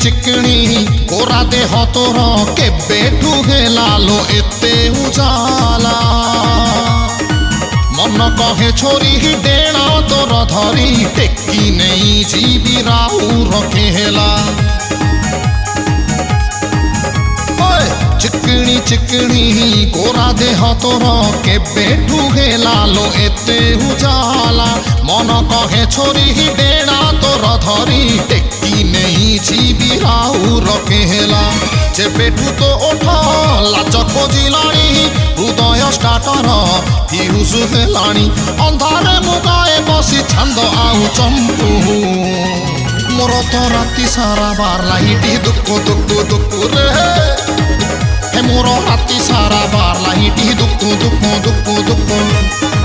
चिकणी गोरा देह तोर केबेठू हेला लो एते उजाला मन कहे छोरी डेणा तोर धरी टेकी नहीं जीवी राउ रखेला चिकणी चिकणी गोरा देह तोर केबेठू हेला लो एते उजाला मन कहे छोरी डेणा तोर धरी टेकी नहीं जीवी राउ रखेला जेबेठू तो ओठ लाच खोजिलाणी हृदय स्टार्टर फ्यूज हेलाणी अंधारे मुगाए बसी छंद आउ चंपू मोर तो राति सारा बार लाइटी दुक्कु दुक्कु दुक्कु रे हे मोर राति सारा बार लाइटी दुक्कु दुक्कु दुक्कु दुक्कु